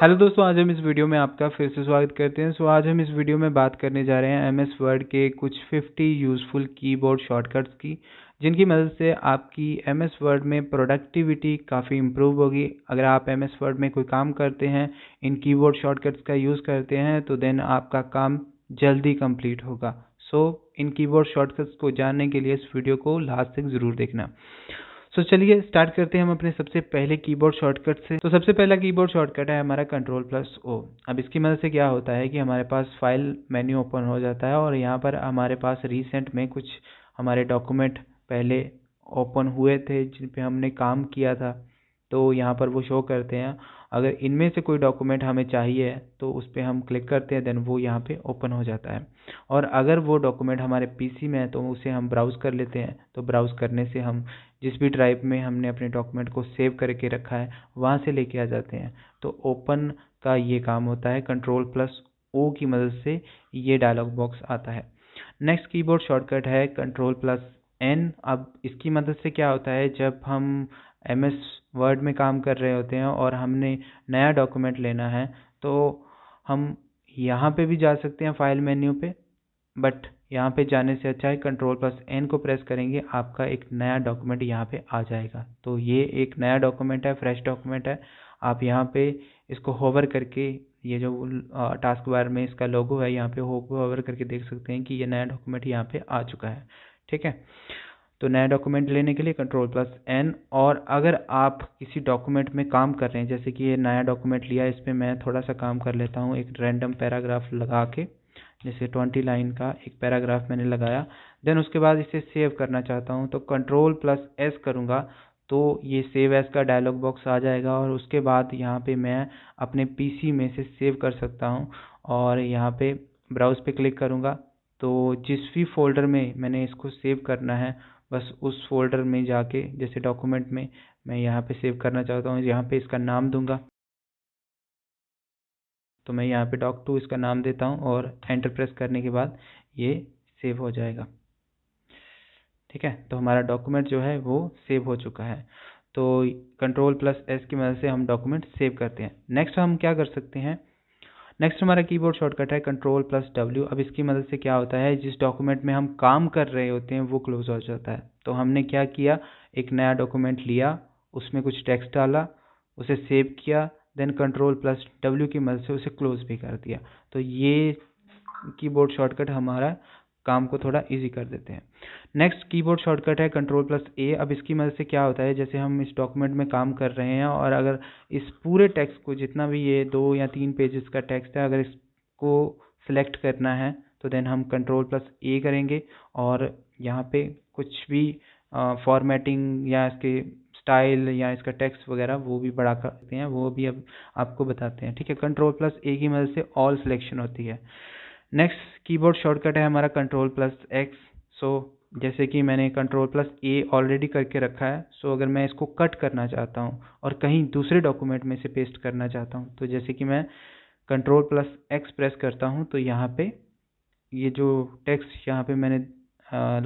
Hello दोस्तों, आज हम इस वीडियो में आपका फिर से स्वागत करते हैं। आज हम इस वीडियो में बात करने जा रहे हैं एमएस वर्ड के कुछ 50 यूज़फुल कीबोर्ड शॉर्टकट्स की, जिनकी मदद से आपकी एमएस वर्ड में प्रोडक्टिविटी काफ़ी इम्प्रूव होगी। अगर आप एमएस वर्ड में कोई काम करते हैं, इन कीबोर्ड शॉर्टकट्स का यूज़ करते हैं, तो देन आपका काम जल्दी कंप्लीट होगा। इन कीबोर्ड शॉर्टकट्स को जानने के लिए इस वीडियो को लास्ट तक ज़रूर देखना। चलिए स्टार्ट करते हैं हम अपने सबसे पहले कीबोर्ड शॉर्टकट से। तो सबसे पहला कीबोर्ड शॉर्टकट है हमारा Ctrl+O। अब इसकी मदद से क्या होता है कि हमारे पास फाइल मेन्यू ओपन हो जाता है और यहाँ पर हमारे पास रिसेंट में कुछ हमारे डॉक्यूमेंट पहले ओपन हुए थे जिन पे हमने काम किया था, तो यहाँ पर वो शो करते हैं। अगर इनमें से कोई डॉक्यूमेंट हमें चाहिए तो उस पर हम क्लिक करते हैं, देन वो यहाँ पे ओपन हो जाता है। और अगर वो डॉक्यूमेंट हमारे पीसी में है तो उसे हम ब्राउज़ कर लेते हैं। तो ब्राउज़ करने से हम जिस भी ड्राइव में हमने अपने डॉक्यूमेंट को सेव करके रखा है वहाँ से लेके आ जाते हैं। तो ओपन का ये काम होता है, Ctrl+O की मदद से ये डायलॉग बॉक्स आता है। नेक्स्ट कीबोर्ड शॉर्टकट है Ctrl+N। अब इसकी मदद से क्या होता है, जब हम एमएस वर्ड में काम कर रहे होते हैं और हमने नया डॉक्यूमेंट लेना है तो हम यहाँ पे भी जा सकते हैं फाइल मेन्यू पे, बट यहाँ पे जाने से अच्छा है Ctrl+N को प्रेस करेंगे, आपका एक नया डॉक्यूमेंट यहाँ पे आ जाएगा। तो ये एक नया डॉक्यूमेंट है, फ्रेश डॉक्यूमेंट है। आप यहाँ पे इसको होवर करके, ये जो टास्क बार में इसका लोगो है यहाँ पे होवर करके देख सकते हैं कि ये नया डॉक्यूमेंट यहाँ पे आ चुका है। ठीक है, तो नया डॉक्यूमेंट लेने के लिए Ctrl+N। और अगर आप किसी डॉक्यूमेंट में काम कर रहे हैं, जैसे कि ये नया डॉक्यूमेंट लिया, इस पर मैं थोड़ा सा काम कर लेता हूँ, एक रैंडम पैराग्राफ लगा के, जैसे 20 लाइन का एक पैराग्राफ मैंने लगाया। देन उसके बाद इसे सेव करना चाहता हूँ तो Ctrl+S करूँगा तो ये सेव एज का डायलॉग बॉक्स आ जाएगा। और उसके बाद यहाँ पे मैं अपने पीसी में से सेव कर सकता हूँ और यहाँ पे ब्राउज़ पे क्लिक करूँगा तो जिस भी फोल्डर में मैंने इसको सेव करना है, बस उस फोल्डर में जाके, जैसे डॉक्यूमेंट में मैं यहाँ पे सेव करना चाहता हूँ, यहाँ पे इसका नाम दूंगा। तो मैं यहाँ पे doc2 इसका नाम देता हूँ और एंटर प्रेस करने के बाद ये सेव हो जाएगा। ठीक है, तो हमारा डॉक्यूमेंट जो है वो सेव हो चुका है। तो Ctrl+S की मदद से हम डॉक्यूमेंट सेव करते हैं। नेक्स्ट हम क्या कर सकते हैं, नेक्स्ट हमारा कीबोर्ड शॉर्टकट है Ctrl+W। अब इसकी मदद से क्या होता है, जिस डॉक्यूमेंट में हम काम कर रहे होते हैं वो क्लोज हो जाता है। तो हमने क्या किया, एक नया डॉक्यूमेंट लिया, उसमें कुछ टेक्स्ट डाला, उसे सेव किया, देन Ctrl+W की मदद से उसे क्लोज भी कर दिया। तो ये कीबोर्ड शॉर्टकट हमारा काम को थोड़ा इजी कर देते हैं। नेक्स्ट कीबोर्ड शॉर्टकट है Ctrl+A। अब इसकी मदद से क्या होता है, जैसे हम इस डॉक्यूमेंट में काम कर रहे हैं और अगर इस पूरे टेक्स्ट को, जितना भी ये 2 या 3 पेजेस का टेक्स्ट है, अगर इसको सिलेक्ट करना है तो देन हम Ctrl+A करेंगे और यहाँ पे कुछ भी फॉर्मेटिंग या इसके स्टाइल या इसका टेक्स्ट वगैरह वो भी बढ़ा करते हैं, वो भी अब आपको बताते हैं। ठीक है, Ctrl+A की मदद से ऑल सिलेक्शन होती है। नेक्स्ट कीबोर्ड शॉर्टकट है हमारा Ctrl+X। जैसे कि मैंने Ctrl+A ऑलरेडी करके रखा है, अगर मैं इसको कट करना चाहता हूँ और कहीं दूसरे डॉक्यूमेंट में से पेस्ट करना चाहता हूँ, तो जैसे कि मैं Ctrl+X प्रेस करता हूँ तो यहाँ पे ये जो टेक्स्ट यहाँ पे मैंने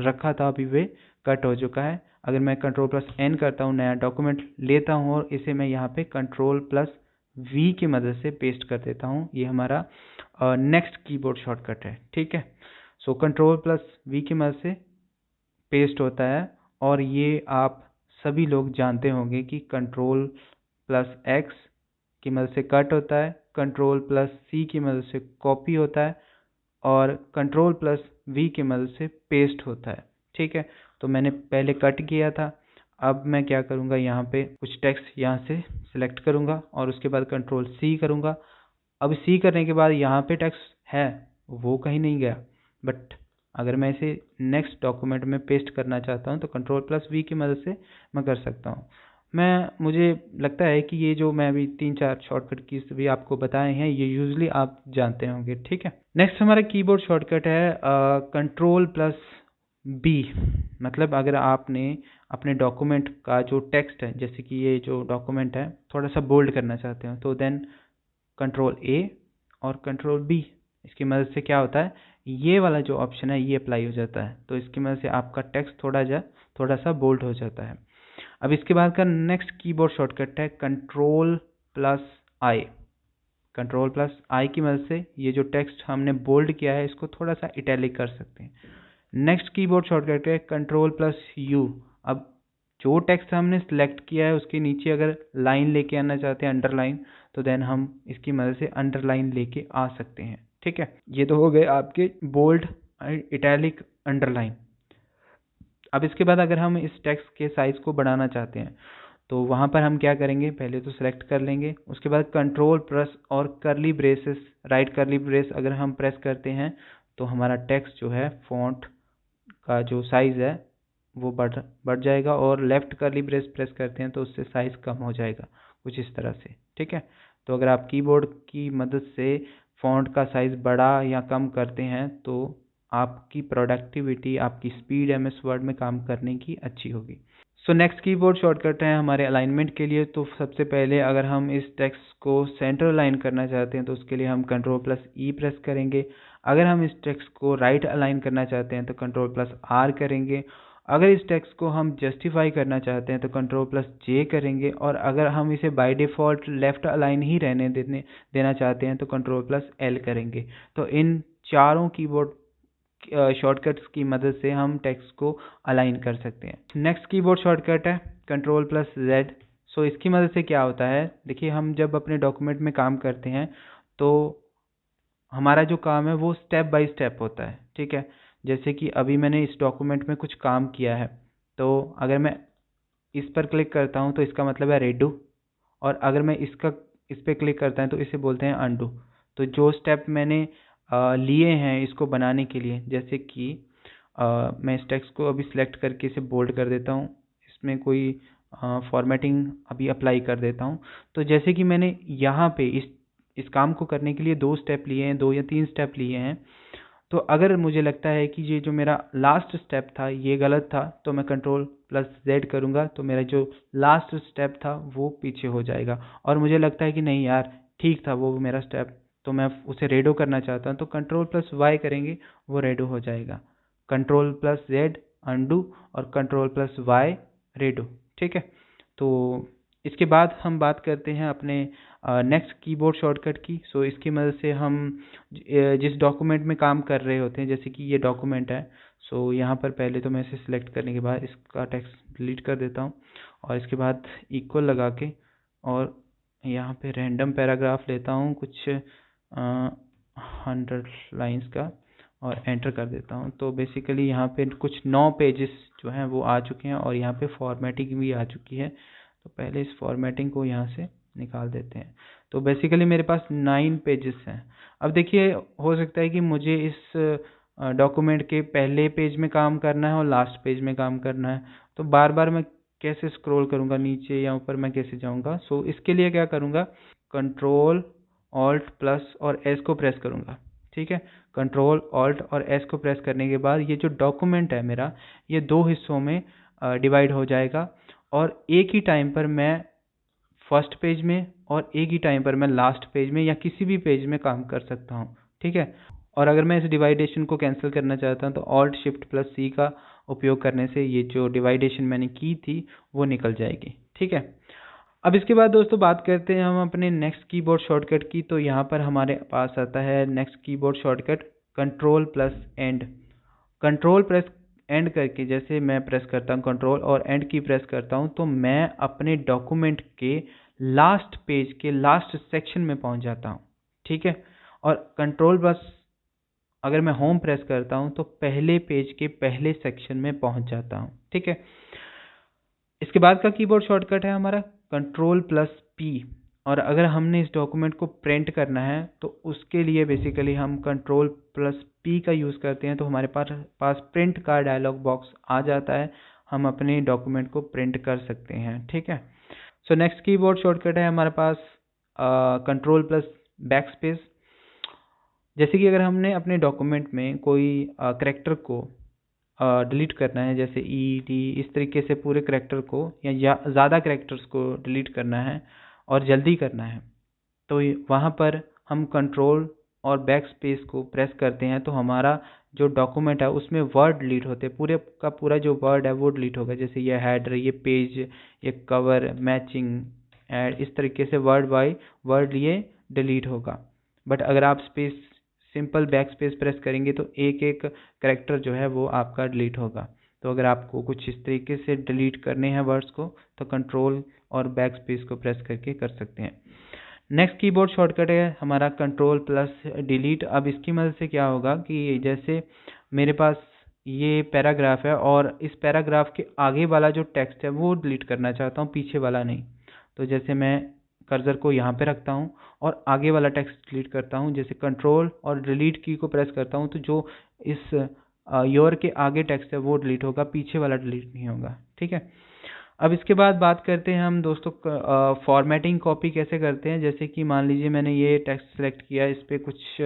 रखा था अभी वे कट हो चुका है। अगर मैं Ctrl+N करता हूँ, नया डॉक्यूमेंट लेता हूँ और इसे मैं यहाँ पे Ctrl+V की मदद से पेस्ट कर देता हूँ, ये हमारा नेक्स्ट कीबोर्ड शॉर्टकट है। ठीक है, Ctrl+V की मदद से पेस्ट होता है और ये आप सभी लोग जानते होंगे कि Ctrl+X की मदद से कट होता है, Ctrl+C की मदद से कॉपी होता है और Ctrl+V की मदद से पेस्ट होता है। ठीक है, तो मैंने पहले कट किया था, अब मैं क्या करूँगा, यहाँ पे कुछ टेक्स्ट यहाँ से सिलेक्ट करूँगा और उसके बाद Ctrl+C करूँगा। अब C करने के बाद यहाँ पे टेक्स्ट है वो कहीं नहीं गया, बट अगर मैं इसे नेक्स्ट डॉक्यूमेंट में पेस्ट करना चाहता हूँ तो Ctrl+V की मदद से मैं कर सकता हूँ। मुझे लगता है कि ये जो मैं अभी 3-4 शॉर्टकट कीज भी आपको बताए हैं, ये यूजुअली आप जानते होंगे। ठीक है, नेक्स्ट हमारा कीबोर्ड शॉर्टकट है Ctrl+B। मतलब अगर आपने अपने डॉक्यूमेंट का जो टेक्स्ट है, जैसे कि ये जो डॉक्यूमेंट है थोड़ा सा बोल्ड करना चाहते हो, तो देन Ctrl+A और Ctrl+B, इसकी मदद से क्या होता है, ये वाला जो ऑप्शन है ये अप्लाई हो जाता है। तो इसकी मदद से आपका टेक्स्ट थोड़ा सा बोल्ड हो जाता है। अब इसके बाद का नेक्स्ट कीबोर्ड शॉर्टकट है Ctrl+I। कंट्रोल प्लस आई की मदद से ये जो टेक्स्ट हमने बोल्ड किया है इसको थोड़ा सा इटैलिक कर सकते हैं। नेक्स्ट कीबोर्ड शॉर्टकट है कंट्रोल प्लस यू। अब जो टेक्स्ट हमने सिलेक्ट किया है उसके नीचे अगर लाइन लेके आना चाहते हैं, अंडरलाइन, तो देन हम इसकी मदद से अंडरलाइन लेके आ सकते हैं। ठीक है, ये तो हो गए आपके बोल्ड, इटैलिक, अंडरलाइन। अब इसके बाद अगर हम इस टेक्स्ट के साइज को बढ़ाना चाहते हैं तो वहाँ पर हम क्या करेंगे, पहले तो सिलेक्ट कर लेंगे, उसके बाद कंट्रोल प्लस और करली ब्रेसेस, राइट करली ब्रेस अगर हम प्रेस करते हैं तो हमारा टेक्स्ट जो है फॉन्ट का जो साइज़ है वो बढ़ जाएगा, और लेफ़्ट करली ब्रेस प्रेस करते हैं तो उससे साइज़ कम हो जाएगा, कुछ इस तरह से। ठीक है, तो अगर आप कीबोर्ड की मदद से फॉन्ट का साइज़ बढ़ा या कम करते हैं तो आपकी प्रोडक्टिविटी, आपकी स्पीड MS वर्ड में काम करने की अच्छी होगी। सो नेक्स्ट कीबोर्ड शॉर्टकट है हमारे अलाइनमेंट के लिए। तो सबसे पहले अगर हम इस टेक्स्ट को सेंटर अलाइन करना चाहते हैं तो उसके लिए हम कंट्रोल प्लस ई प्रेस करेंगे। अगर हम इस टेक्स्ट को राइट अलाइन करना चाहते हैं तो कंट्रोल प्लस आर करेंगे। अगर इस टेक्स्ट को हम जस्टिफाई करना चाहते हैं तो कंट्रोल प्लस जे करेंगे, और अगर हम इसे बाय डिफ़ॉल्ट लेफ़्ट अलाइन ही रहने देना चाहते हैं तो कंट्रोल प्लस एल करेंगे। तो इन चारों कीबोर्ड शॉर्टकट्स की मदद से हम टेक्स्ट को अलाइन कर सकते हैं। नेक्स्ट कीबोर्ड शॉर्टकट है कंट्रोल प्लस जेड। सो इसकी मदद से क्या होता है, देखिए हम जब अपने डॉक्यूमेंट में काम करते हैं तो हमारा जो काम है वो स्टेप बाय स्टेप होता है। ठीक है, जैसे कि अभी मैंने इस डॉक्यूमेंट में कुछ काम किया है, तो अगर मैं इस पर क्लिक करता हूँ तो इसका मतलब है रेडू, और अगर मैं इस पर क्लिक करता हूँ तो इसे बोलते हैं अंडू। तो जो स्टेप मैंने लिए हैं इसको बनाने के लिए, जैसे कि मैं इस टेक्स्ट को अभी सिलेक्ट करके इसे बोल्ड कर देता हूँ, इसमें कोई फॉर्मेटिंग अभी अप्लाई कर देता हूँ। तो जैसे कि मैंने यहाँ पे इस काम को करने के लिए 2 स्टेप लिए हैं, 2 या 3 स्टेप लिए हैं, तो अगर मुझे लगता है कि ये जो मेरा लास्ट स्टेप था ये गलत था तो मैं कंट्रोल प्लस जेड करूँगा तो मेरा जो लास्ट स्टेप था वो पीछे हो जाएगा, और मुझे लगता है कि नहीं यार ठीक था वो मेरा स्टेप, तो मैं उसे रेडो करना चाहता हूँ तो कंट्रोल प्लस वाई करेंगे, वो रेडो हो जाएगा। कंट्रोल प्लस जेड अंडू और कंट्रोल प्लस वाई रेडो। ठीक है, तो इसके बाद हम बात करते हैं अपने नेक्स्ट कीबोर्ड शॉर्टकट की। सो इसकी मदद से हम जिस डॉक्यूमेंट में काम कर रहे होते हैं, जैसे कि ये डॉक्यूमेंट है, सो यहाँ पर पहले तो मैं इसे सिलेक्ट करने के बाद इसका टेक्स्ट डिलीट कर देता हूँ, और इसके बाद इक्वल लगा के और यहाँ पे रैंडम पैराग्राफ लेता हूँ कुछ 100 लाइंस का और एंटर कर देता हूँ। तो बेसिकली यहाँ पे कुछ 9 पेजेस जो हैं वो आ चुके हैं, और यहाँ पे फॉर्मेटिंग भी आ चुकी है। तो पहले इस फॉर्मेटिंग को यहाँ से निकाल देते हैं। तो बेसिकली मेरे पास 9 पेजेस हैं। अब देखिए हो सकता है कि मुझे इस डॉक्यूमेंट के पहले पेज में काम करना है और लास्ट पेज में काम करना है, तो बार बार मैं कैसे स्क्रॉल करूँगा नीचे या ऊपर, मैं कैसे जाऊँगा? सो इसके लिए क्या करूँगा, कंट्रोल ऑल्ट प्लस और एस को प्रेस करूँगा। ठीक है, कंट्रोल ऑल्ट और एस को प्रेस करने के बाद ये जो डॉक्यूमेंट है मेरा ये 2 हिस्सों में डिवाइड हो जाएगा, और एक ही टाइम पर मैं फर्स्ट पेज में और एक ही टाइम पर मैं लास्ट पेज में या किसी भी पेज में काम कर सकता हूँ। ठीक है, और अगर मैं इस डिवाइडेशन को कैंसिल करना चाहता हूँ तो ऑल्ट शिफ्ट प्लस सी का उपयोग करने से ये जो डिवाइडेशन मैंने की थी वो निकल जाएगी। ठीक है, अब इसके बाद दोस्तों बात करते हैं हम अपने नेक्स्ट कीबोर्ड शॉर्टकट की। तो यहाँ पर हमारे पास आता है next keyboard shortcut control plus and. Control press and करके जैसे मैं प्रेस करता हूँ कंट्रोल और एंड की प्रेस करता हूँ तो मैं अपने डॉक्यूमेंट के लास्ट पेज के लास्ट सेक्शन में पहुँच जाता हूँ। ठीक है, और कंट्रोल प्लस अगर मैं होम प्रेस करता हूँ तो पहले पेज के पहले सेक्शन में पहुँच जाता हूँ। ठीक है, इसके बाद का कीबोर्ड शॉर्टकट है हमारा कंट्रोल प्लस पी, और अगर हमने इस डॉक्यूमेंट को प्रिंट करना है तो उसके लिए बेसिकली हम कंट्रोल प्लस पी का यूज़ करते हैं, तो हमारे पास प्रिंट का डायलॉग बॉक्स आ जाता है, हम अपने डॉक्यूमेंट को प्रिंट कर सकते हैं। ठीक है, सो नेक्स्ट कीबोर्ड शॉर्टकट है हमारे पास कंट्रोल प्लस बैक स्पेस। जैसे कि अगर हमने अपने डॉक्यूमेंट में कोई करैक्टर को डिलीट करना है, जैसे ई टी, इस तरीके से पूरे करैक्टर को या ज़्यादा करैक्टर्स को डिलीट करना है और जल्दी करना है, तो वहाँ पर हम कंट्रोल और बैक स्पेस को प्रेस करते हैं तो हमारा जो डॉक्यूमेंट है उसमें वर्ड डिलीट होते हैं, पूरे का पूरा जो वर्ड है वो डिलीट होगा। जैसे ये हेडर, ये पेज, ये कवर, मैचिंग, एड, इस तरीके से वर्ड बाय वर्ड ये डिलीट होगा। बट अगर आप सिंपल बैक स्पेस प्रेस करेंगे तो एक एक कैरेक्टर जो है वो आपका डिलीट होगा। तो अगर आपको कुछ इस तरीके से डिलीट करने हैं वर्ड्स को तो कंट्रोल और बैक स्पेस को प्रेस करके कर सकते हैं। नेक्स्ट कीबोर्ड शॉर्टकट है हमारा कंट्रोल प्लस डिलीट। अब इसकी मदद से क्या होगा कि जैसे मेरे पास ये पैराग्राफ है और इस पैराग्राफ के आगे वाला जो टेक्स्ट है वो डिलीट करना चाहता हूँ, पीछे वाला नहीं। तो जैसे मैं कर्सर को यहाँ पे रखता हूँ और आगे वाला टेक्स्ट डिलीट करता हूँ, जैसे कंट्रोल और डिलीट की को प्रेस करता हूँ तो जो इस योर के आगे टेक्स्ट है वो डिलीट होगा, पीछे वाला डिलीट नहीं होगा। ठीक है, अब इसके बाद बात करते हैं हम दोस्तों फॉर्मेटिंग कॉपी कैसे करते हैं। जैसे कि मान लीजिए मैंने ये टेक्स्ट सेलेक्ट किया, इस पर कुछ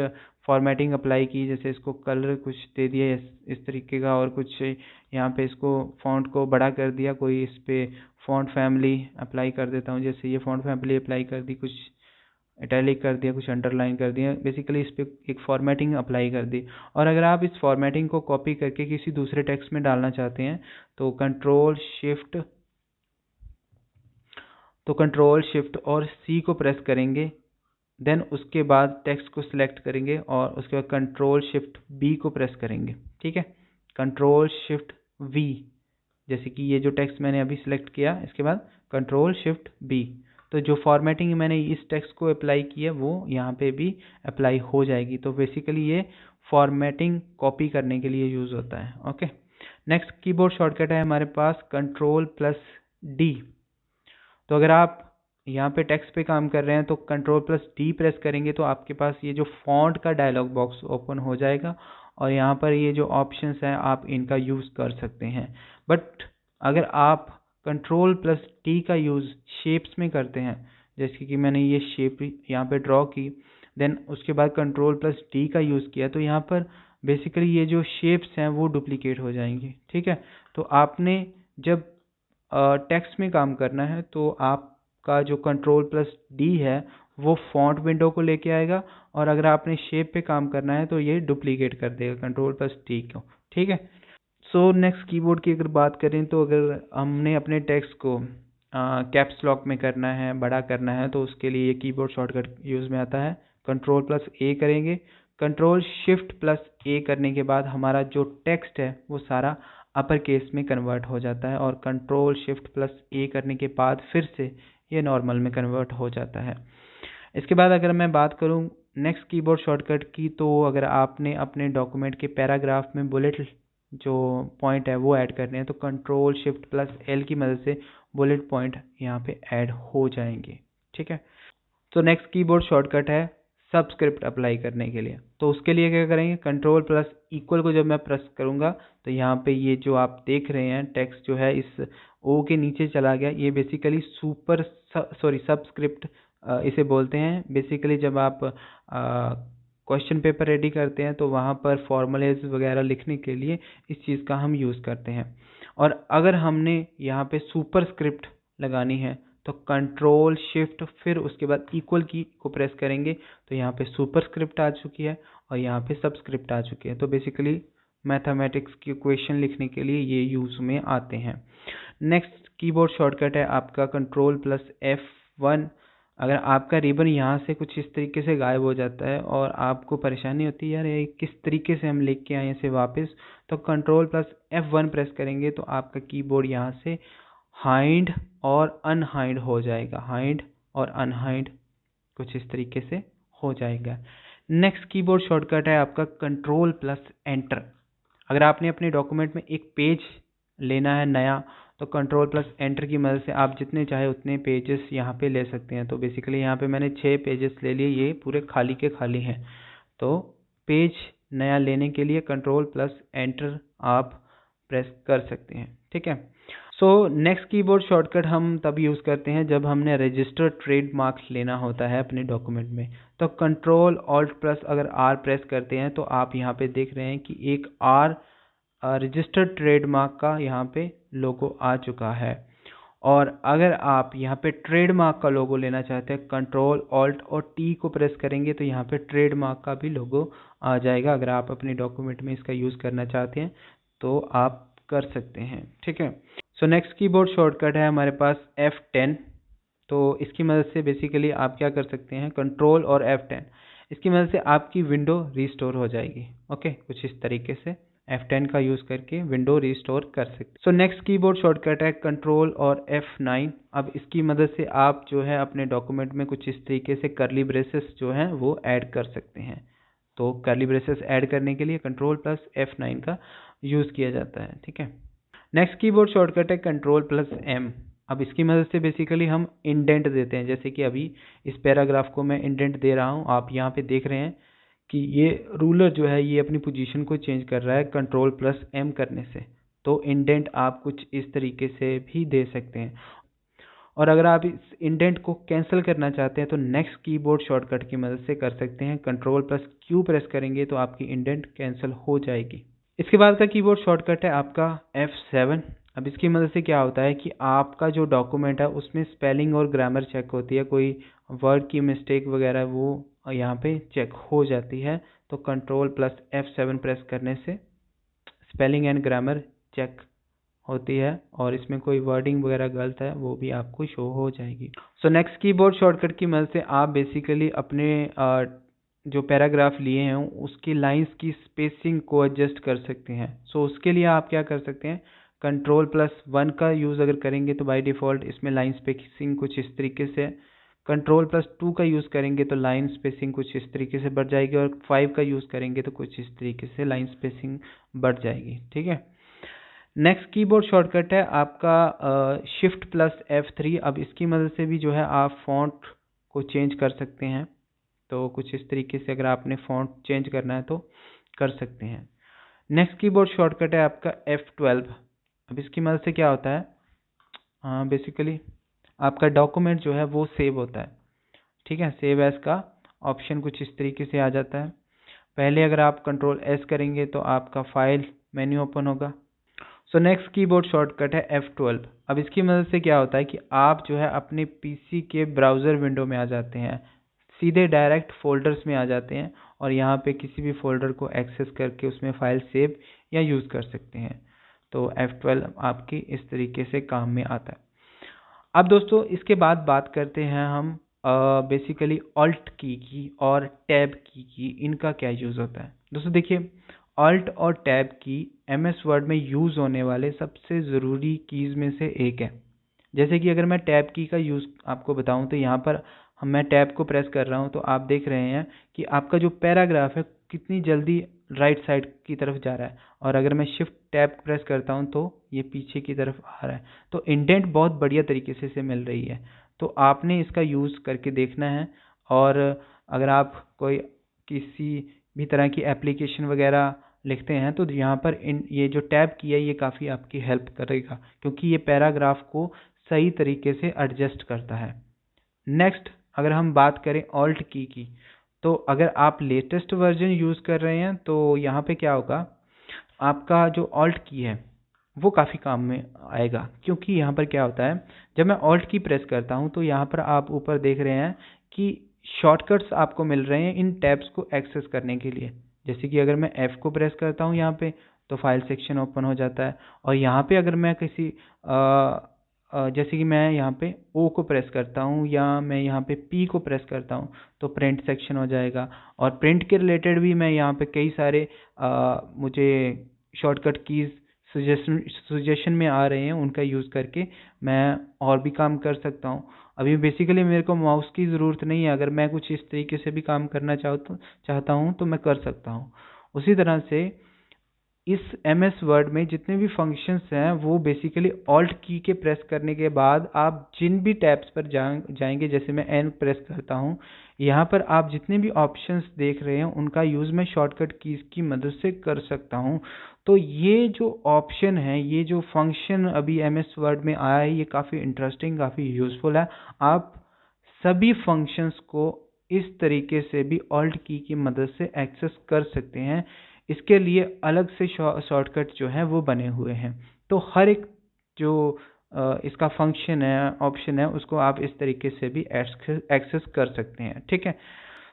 फॉर्मेटिंग अप्लाई की, जैसे इसको कलर कुछ दे दिया इस तरीके का और कुछ यहाँ पे इसको फॉन्ट को बड़ा कर दिया, कोई इस पर फॉन्ट फैमिली अप्लाई कर देता हूँ। जैसे ये फॉन्ट फैमिली अप्लाई कर दी, कुछ इटैलिक कर दिया, कुछ अंडरलाइन कर दिया, बेसिकली इस पर एक फॉर्मेटिंग अप्लाई कर दी। और अगर आप इस फॉर्मेटिंग को कॉपी करके किसी दूसरे टेक्स्ट में डालना चाहते हैं तो कंट्रोल शिफ्ट और सी को प्रेस करेंगे, देन उसके बाद टेक्स्ट को सिलेक्ट करेंगे और उसके बाद कंट्रोल शिफ्ट बी को प्रेस करेंगे। ठीक है, कंट्रोल शिफ्ट वी, जैसे कि ये जो टेक्स्ट मैंने अभी सिलेक्ट किया, इसके बाद कंट्रोल शिफ्ट बी, तो जो फॉर्मेटिंग मैंने इस टेक्स्ट को अप्लाई की है वो यहाँ पे भी अप्लाई हो जाएगी। तो बेसिकली ये फॉर्मेटिंग कॉपी करने के लिए यूज़ होता है। ओके, नेक्स्ट कीबोर्ड शॉर्टकट है हमारे पास कंट्रोल प्लस डी। तो अगर आप यहाँ पे टेक्स्ट पे काम कर रहे हैं तो कंट्रोल प्लस डी प्रेस करेंगे तो आपके पास ये जो फॉन्ट का डायलॉग बॉक्स ओपन हो जाएगा और यहाँ पर ये जो ऑप्शंस हैं आप इनका यूज़ कर सकते हैं। बट अगर आप कंट्रोल प्लस टी का यूज़ शेप्स में करते हैं, जैसे कि मैंने ये शेप यहाँ पे ड्रॉ की, देन उसके बाद कंट्रोल प्लस टी का यूज़ किया, तो यहाँ पर बेसिकली ये जो शेप्स हैं वो डुप्लीकेट हो जाएंगे। ठीक है, तो आपने जब टेक्स्ट में काम करना है तो आपका जो कंट्रोल प्लस डी है वो फॉन्ट विंडो को लेके आएगा, और अगर आपने शेप पे काम करना है तो ये डुप्लीकेट कर देगा कंट्रोल प्लस टी को। ठीक है, सो नेक्स्ट कीबोर्ड की अगर बात करें तो अगर हमने अपने टेक्स्ट को कैप्स लॉक में करना है, बड़ा करना है, तो उसके लिए ये कीबोर्ड शॉर्टकट यूज़ में आता है। कंट्रोल प्लस ए करेंगे, कंट्रोल शिफ्ट प्लस ए करने के बाद हमारा जो टेक्स्ट है वो सारा अपर केस में कन्वर्ट हो जाता है, और कंट्रोल शिफ्ट प्लस ए करने के बाद फिर से ये नॉर्मल में कन्वर्ट हो जाता है। इसके बाद अगर मैं बात करूँ नेक्स्ट कीबोर्ड शॉर्टकट की, तो अगर आपने अपने डॉक्यूमेंट के पैराग्राफ में बुलेट जो पॉइंट है वो ऐड करने हैं तो कंट्रोल शिफ्ट प्लस एल की मदद से बुलेट पॉइंट यहाँ पे ऐड हो जाएंगे। ठीक है, तो नेक्स्ट कीबोर्ड शॉर्टकट है सबस्क्रिप्ट अप्लाई करने के लिए। तो उसके लिए क्या करेंगे, कंट्रोल प्लस इक्वल को जब मैं प्रेस करूँगा तो यहाँ पे ये जो आप देख रहे हैं टेक्स्ट जो है इस ओ के नीचे चला गया। ये बेसिकली सबस्क्रिप्ट इसे बोलते हैं। बेसिकली जब आप क्वेश्चन पेपर रेडी करते हैं तो वहाँ पर फॉर्मूलेज वगैरह लिखने के लिए इस चीज़ का हम यूज़ करते हैं। और अगर हमने यहाँ पे सुपरस्क्रिप्ट लगानी है तो कंट्रोल शिफ्ट फिर उसके बाद इक्वल की को प्रेस करेंगे तो यहाँ पे सुपरस्क्रिप्ट आ चुकी है और यहाँ पे सबस्क्रिप्ट आ चुकी है। तो बेसिकली मैथमेटिक्स की इक्वेशन लिखने के लिए ये यूज़ में आते हैं। नेक्स्ट कीबोर्ड शॉर्टकट है आपका कंट्रोल प्लस F1। अगर आपका रिबन यहाँ से कुछ इस तरीके से गायब हो जाता है और आपको परेशानी होती है यार ये किस तरीके से हम लेके आए इसे वापस, तो कंट्रोल प्लस F1 प्रेस करेंगे तो आपका कीबोर्ड यहाँ से हाइड और अनहाइड हो जाएगा, हाइड और अनहाइड कुछ इस तरीके से हो जाएगा। नेक्स्ट कीबोर्ड शॉर्टकट है आपका कंट्रोल प्लस एंटर। अगर आपने अपने डॉक्यूमेंट में एक पेज लेना है नया तो कंट्रोल प्लस एंटर की मदद से आप जितने चाहे उतने पेजेस यहाँ पे ले सकते हैं। तो बेसिकली यहाँ पे मैंने 6 पेजेस ले लिए, ये पूरे खाली के खाली हैं। तो पेज नया लेने के लिए कंट्रोल प्लस एंटर आप प्रेस कर सकते हैं। ठीक है, सो नेक्स्ट कीबोर्ड शॉर्टकट हम तब यूज़ करते हैं जब हमने रजिस्टर ट्रेडमार्क लेना होता है अपने डॉक्यूमेंट में। तो कंट्रोल ऑल्ट प्लस अगर आर प्रेस करते हैं तो आप यहाँ पे देख रहे हैं कि एक आर रजिस्टर्ड ट्रेडमार्क का यहाँ पे लोगो आ चुका है। और अगर आप यहाँ पे ट्रेडमार्क का लोगो लेना चाहते हैं कंट्रोल ऑल्ट और टी को प्रेस करेंगे तो यहाँ पे ट्रेडमार्क का भी लोगो आ जाएगा। अगर आप अपने डॉक्यूमेंट में इसका यूज़ करना चाहते हैं तो आप कर सकते हैं। ठीक है, सो नेक्स्ट कीबोर्ड शॉर्टकट है हमारे पास F10। तो इसकी मदद से बेसिकली आप क्या कर सकते हैं, कंट्रोल और F10, इसकी मदद से आपकी विंडो रिस्टोर हो जाएगी। ओके, कुछ इस तरीके से F10 का यूज़ करके विंडो रिस्टोर कर सकते। सो नेक्स्ट कीबोर्ड शॉर्टकट है कंट्रोल और F9। अब इसकी मदद से आप जो है अपने डॉक्यूमेंट में कुछ इस तरीके से कर्ली ब्रेसेस जो हैं वो ऐड कर सकते हैं। तो कर्ली ब्रेसेस ऐड करने के लिए कंट्रोल प्लस F9 का यूज़ किया जाता है। ठीक है, नेक्स्ट कीबोर्ड शॉर्टकट है कंट्रोल प्लस M। अब इसकी मदद से बेसिकली हम इंडेंट देते हैं, जैसे कि अभी इस पैराग्राफ को मैं इंडेंट दे रहा हूँ, आप यहाँ पे देख रहे हैं कि ये रूलर जो है ये अपनी पोजीशन को चेंज कर रहा है कंट्रोल प्लस M करने से। तो इंडेंट आप कुछ इस तरीके से भी दे सकते हैं। और अगर आप इस इंडेंट को कैंसिल करना चाहते हैं तो नेक्स्ट कीबोर्ड शॉर्टकट की मदद से कर सकते हैं। कंट्रोल प्लस Q प्रेस करेंगे तो आपकी इंडेंट कैंसिल हो जाएगी। इसके बाद का कीबोर्ड शॉर्टकट है आपका F7। अब इसकी मदद से क्या होता है कि आपका जो डॉक्यूमेंट है उसमें स्पेलिंग और ग्रामर चेक होती है, कोई वर्ड की मिस्टेक वगैरह वो यहाँ पे चेक हो जाती है। तो कंट्रोल प्लस F7 प्रेस करने से स्पेलिंग एंड ग्रामर चेक होती है और इसमें कोई वर्डिंग वगैरह गलत है वो भी आपको शो हो जाएगी। सो नेक्स्ट कीबोर्ड शॉर्टकट की मदद से आप बेसिकली अपने जो पैराग्राफ लिए हैं उसकी लाइंस की स्पेसिंग को एडजस्ट कर सकते हैं। सो उसके लिए आप क्या कर सकते हैं, कंट्रोल प्लस 1 का यूज़ अगर करेंगे तो बाय डिफ़ॉल्ट इसमें लाइन स्पेसिंग कुछ इस तरीके से, कंट्रोल प्लस 2 का यूज़ करेंगे तो लाइन स्पेसिंग कुछ इस तरीके से बढ़ जाएगी और 5 का यूज़ करेंगे तो कुछ इस तरीके से लाइन स्पेसिंग बढ़ जाएगी। ठीक है, नेक्स्ट कीबोर्ड शॉर्टकट है आपका शिफ्ट प्लस F3। अब इसकी मदद से भी जो है आप फ़ॉन्ट को चेंज कर सकते हैं। तो कुछ इस तरीके से अगर आपने फ़ॉन्ट चेंज करना है तो कर सकते हैं। नेक्स्ट कीबोर्ड शॉर्टकट है आपका F12। अब इसकी मदद से क्या होता है, बेसिकली आपका डॉक्यूमेंट जो है वो सेव होता है। ठीक है, सेव एज का ऑप्शन कुछ इस तरीके से आ जाता है। पहले अगर आप कंट्रोल S करेंगे तो आपका फाइल मेन्यू ओपन होगा। सो नेक्स्ट कीबोर्ड शॉर्टकट है F12। अब इसकी मदद से क्या होता है कि आप जो है अपने पीसी के ब्राउज़र विंडो में आ जाते हैं, सीधे डायरेक्ट फोल्डर्स में आ जाते हैं और यहाँ पे किसी भी फोल्डर को एक्सेस करके उसमें फ़ाइल सेव या यूज़ कर सकते हैं। तो F12 आपकी इस तरीके से काम में आता है। अब दोस्तों इसके बाद बात करते हैं हम बेसिकली ऑल्ट की और टैब की, इनका क्या यूज़ होता है। दोस्तों देखिए, ऑल्ट और टैब की MS वर्ड में यूज़ होने वाले सबसे ज़रूरी कीज़ में से एक है। जैसे कि अगर मैं टैब की का यूज़ आपको बताऊं तो यहाँ पर मैं टैब को प्रेस कर रहा हूँ तो आप देख रहे हैं कि आपका जो पैराग्राफ है कितनी जल्दी राइट साइड की तरफ जा रहा है, और अगर मैं शिफ्ट टैब प्रेस करता हूँ तो ये पीछे की तरफ आ रहा है। तो इंडेंट बहुत बढ़िया तरीके से मिल रही है। तो आपने इसका यूज़ करके देखना है। और अगर आप कोई किसी भी तरह की एप्लीकेशन वगैरह लिखते हैं तो यहाँ पर ये जो टैब की है ये काफ़ी आपकी हेल्प करेगा, क्योंकि ये पैराग्राफ को सही तरीके से एडजस्ट करता है। नेक्स्ट अगर हम बात करें ऑल्ट की, तो अगर आप लेटेस्ट वर्जन यूज़ कर रहे हैं तो यहाँ पे क्या होगा, आपका जो ऑल्ट की है वो काफ़ी काम में आएगा। क्योंकि यहाँ पर क्या होता है, जब मैं ऑल्ट की प्रेस करता हूँ तो यहाँ पर आप ऊपर देख रहे हैं कि शॉर्टकट्स आपको मिल रहे हैं इन टैब्स को एक्सेस करने के लिए। जैसे कि अगर मैं F को प्रेस करता हूँ यहाँ पे तो फाइल सेक्शन ओपन हो जाता है, और यहाँ पे अगर मैं किसी जैसे कि मैं यहाँ पे O को प्रेस करता हूँ या मैं यहाँ पे P को प्रेस करता हूँ तो प्रिंट सेक्शन हो जाएगा। और प्रिंट के रिलेटेड भी मैं यहाँ पे कई सारे मुझे शॉर्टकट कीज़ सजेशन में आ रहे हैं, उनका यूज़ करके मैं और भी काम कर सकता हूँ। अभी बेसिकली मेरे को माउस की ज़रूरत नहीं है, अगर मैं कुछ इस तरीके से भी काम करना चाहता हूँ तो मैं कर सकता हूँ। उसी तरह से इस MS वर्ड में जितने भी फंक्शंस हैं वो बेसिकली ऑल्ट की के प्रेस करने के बाद आप जिन भी टैब्स पर जाएंगे, जैसे मैं N प्रेस करता हूँ, यहाँ पर आप जितने भी ऑप्शंस देख रहे हैं उनका यूज़ मैं शॉर्टकट कीज़ की मदद से कर सकता हूँ। तो ये जो ऑप्शन है, ये जो फंक्शन अभी MS वर्ड में आया है, ये काफ़ी इंटरेस्टिंग, काफ़ी यूज़फुल है। आप सभी फंक्शंस को इस तरीके से भी ऑल्ट की मदद से एक्सेस कर सकते हैं। इसके लिए अलग से शॉर्टकट जो है वो बने हुए हैं। तो हर एक जो इसका फंक्शन है, ऑप्शन है, उसको आप इस तरीके से भी एक्सेस कर सकते हैं। ठीक है,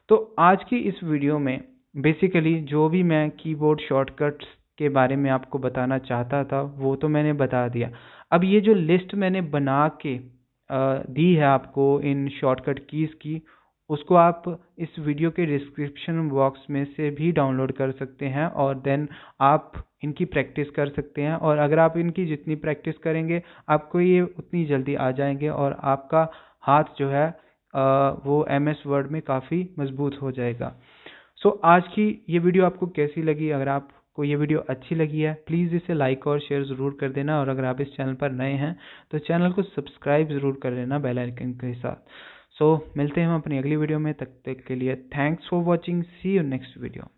तो आज की इस वीडियो में बेसिकली जो भी मैं कीबोर्ड शॉर्टकट्स के बारे में आपको बताना चाहता था वो तो मैंने बता दिया। अब ये जो लिस्ट मैंने बना के दी है आपको इन शॉर्टकट कीज़ की, उसको आप इस वीडियो के डिस्क्रिप्शन बॉक्स में से भी डाउनलोड कर सकते हैं और देन आप इनकी प्रैक्टिस कर सकते हैं। और अगर आप इनकी जितनी प्रैक्टिस करेंगे आपको ये उतनी जल्दी आ जाएंगे और आपका हाथ जो है वो MS वर्ड में काफ़ी मजबूत हो जाएगा। सो आज की ये वीडियो आपको कैसी लगी? अगर आपको ये वीडियो अच्छी लगी है प्लीज़ इसे लाइक और शेयर ज़रूर कर देना, और अगर आप इस चैनल पर नए हैं तो चैनल को सब्सक्राइब ज़रूर कर लेना बेल आइकन के साथ। सो मिलते हैं हम अपनी अगली वीडियो में, तब तक के लिए thanks for watching, see you next video.